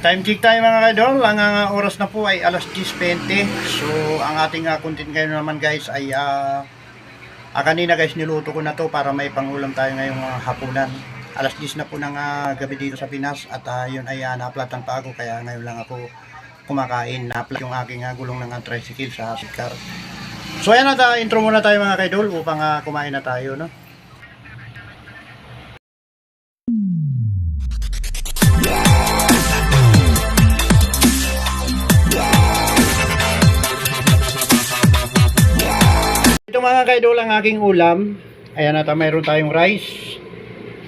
Time check tayo mga kaidol. Ang oras na po ay alas 10:20. So ang ating content ngayon naman guys ay kanina guys niluto ko na to para may pangulam tayo ngayong hapunan. Alas 10 na po ng gabi dito sa Pinas at yun ay na-platan pa ako kaya ngayon lang ako kumakain. Na-plat yung aking gulong ng tricycle sa sidecar. So ayan na, intro muna tayo mga kaidol upang kumain na tayo, no? Ito mga kaidol ang aking ulam. Ayan at mayroon tayong rice.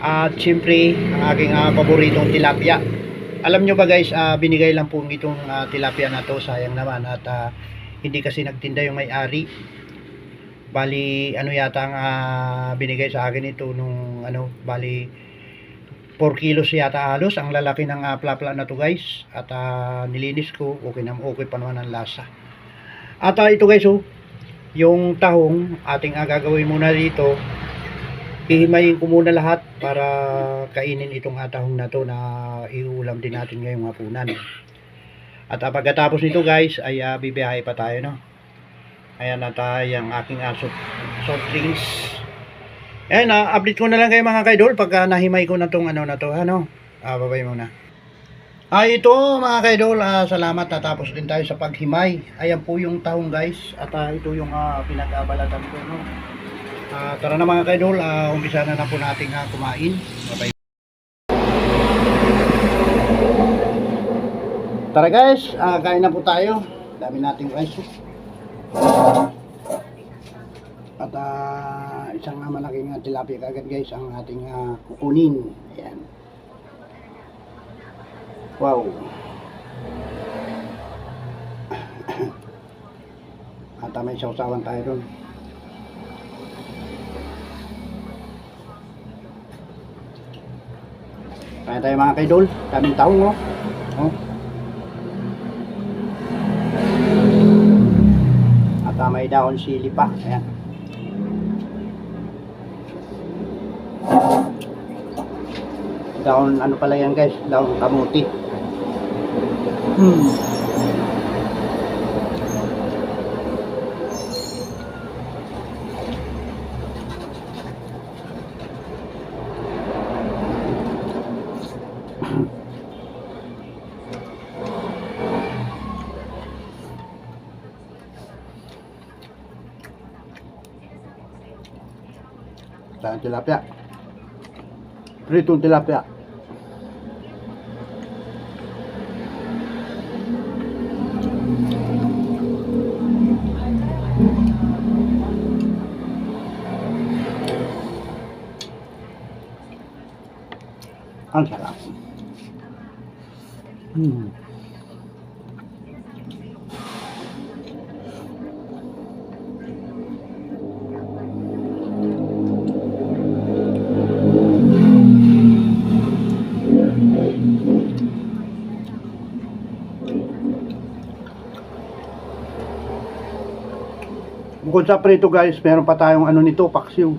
At siyempre ang aking paboritong tilapia. Alam nyo ba guys, binigay lang po itong tilapia na to. Sayang naman at hindi kasi nagtinda yung may-ari. Bali ano yata ang binigay sa akin ito nung bali 4 kilos yata halos. Ang lalaki ng plapla na to guys. At nilinis ko, okay pa naman ang lasa. At ito guys yung tahong ating gagawin muna dito, hihimayin ko muna lahat para kainin itong tahong na to na iulam din natin ngayong hapunan. At pagkatapos nito guys ay bibiyahe pa tayo, no? Ayan na tayo ang aking soft drinks. Ayan, update ko na lang kayo mga kaidol pagka nahimay ko na tong na to, babay muna. Ito mga kaidol, salamat, natapos din tayo sa paghimay. Ayan po yung tahong guys. At ito yung pinag-abalatan ko, no? Tara na mga kaidol, umpisa na po natin kumain. Bye-bye. Tara guys, kain na po tayo. Dami nating rice. At isang malaking tilapia kagad guys ang ating kukunin. Ayan. Wow. At may sausawan tayo doon. Kaya tayo mga kaidol, daming taong At may daon sili pa. Ayan. Daon ano pala yan guys, daon kamuti. Saan tilapia? Pritong tilapia. Ang sarap. Bukod sa prito guys, meron pa tayong nito, paksiw.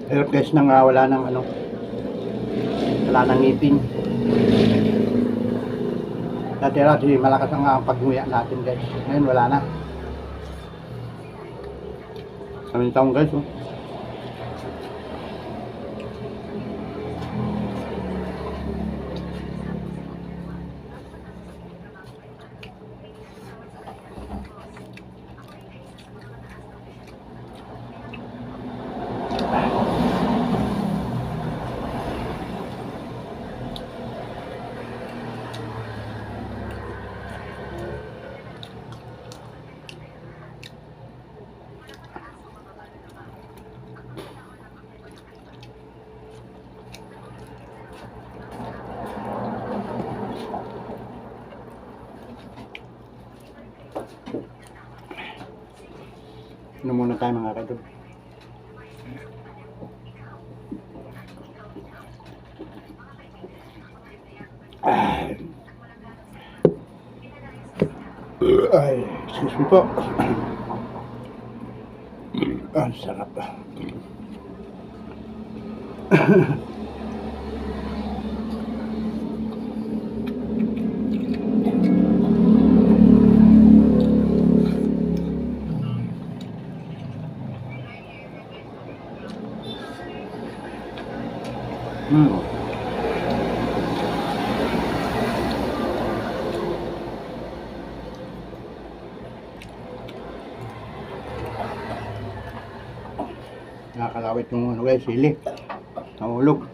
Hirap guys nang wala nang wala nang ngipin. Dati malakas ang pagnguya natin guys. Ngayon wala na. Kaming taong guys. Oh. Inom muna tayo mga kadol. Ay, excuse me po. Ang sarap. Nakakalawit yung ano guys, sili. Nahulog.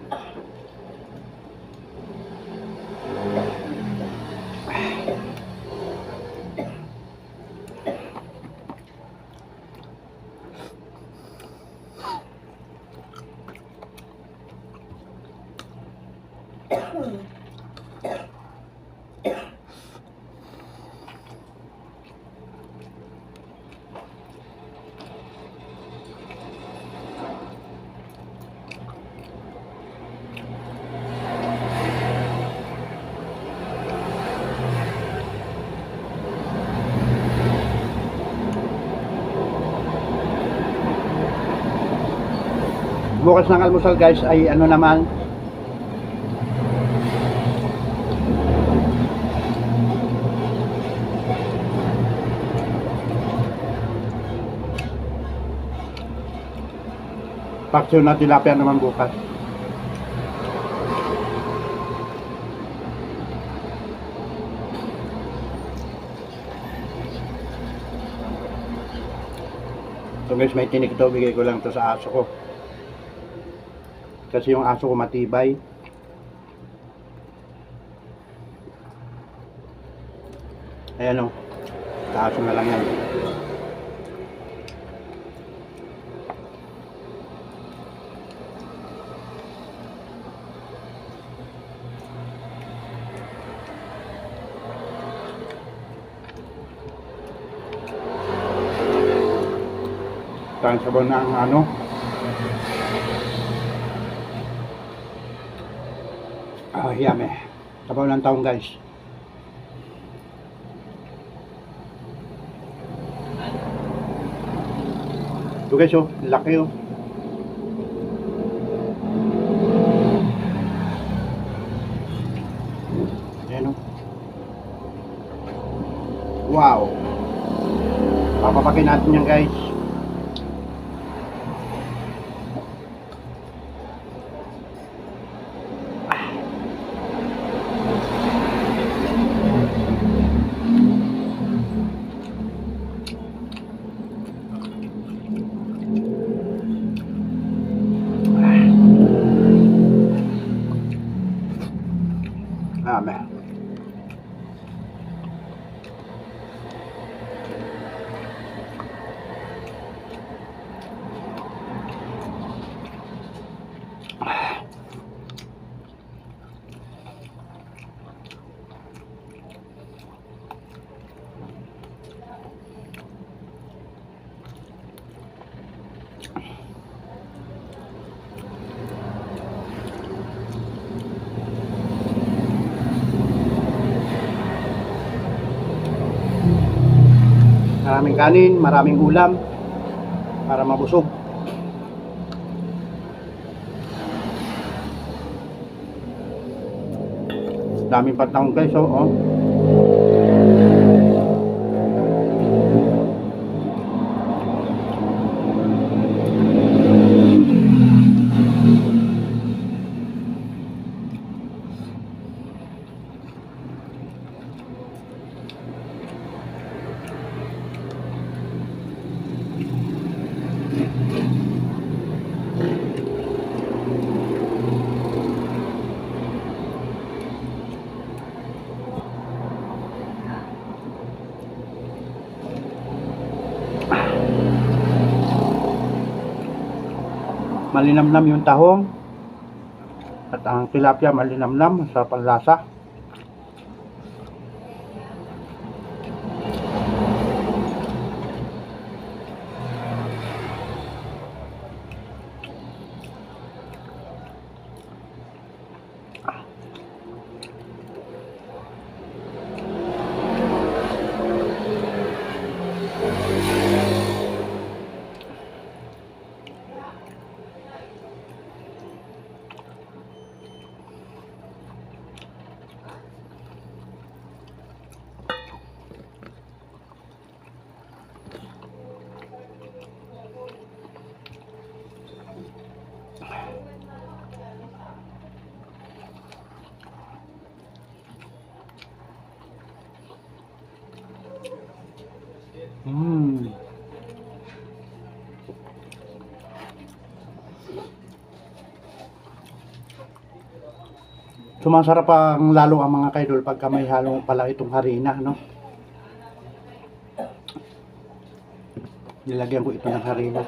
Bukas ng almusal guys ay ano naman, paksyon na tilapia naman bukas. So guys, may tinik ito, bigay ko lang ito sa aso ko. Kasi yung aso ko matibay. Ayan o. Sa aso na lang yan. Saan sabaw na ang ano. Yummy. Sabaw ng taong guys. Ito guys oh, laki oh. Ayan oh. Wow. Papapakin natin yan guys. Amen. Maraming kanin, maraming ulam para mabusog. Daming patahong guys, oh. Malinamnam yung tahong at ang tilapia malinamnam sa panlasa. Sumasarap ang lalo ang mga kaidol pagka may halong pala itong harina, no? Nilagyan ko ito ng harina.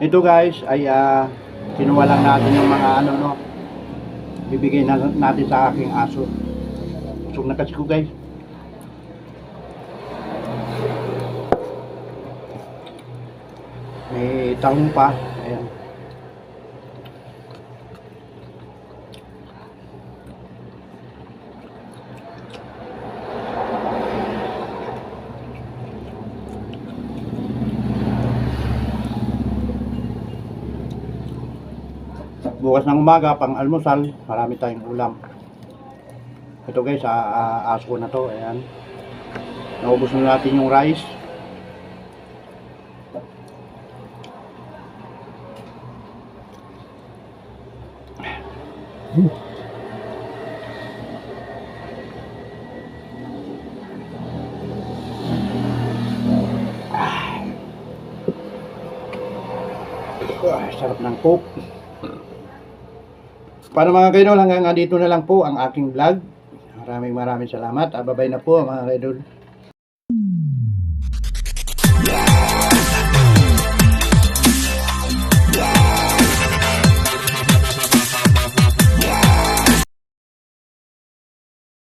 Ito guys ay kinuha lang natin yung mga ano, no, bibigay na natin sa aking aso. Busog na kasi ko guys. May tahong pa. Ayan. Bukas ng umaga, pang almusal, marami tayong ulam. Ito guys, aso ko na to. Ayan. Naubos na natin yung rice. Sarap ng coke. Para mga kaidol, hanggang dito na lang po ang aking vlog. Maraming salamat. Babay na po mga kaidol.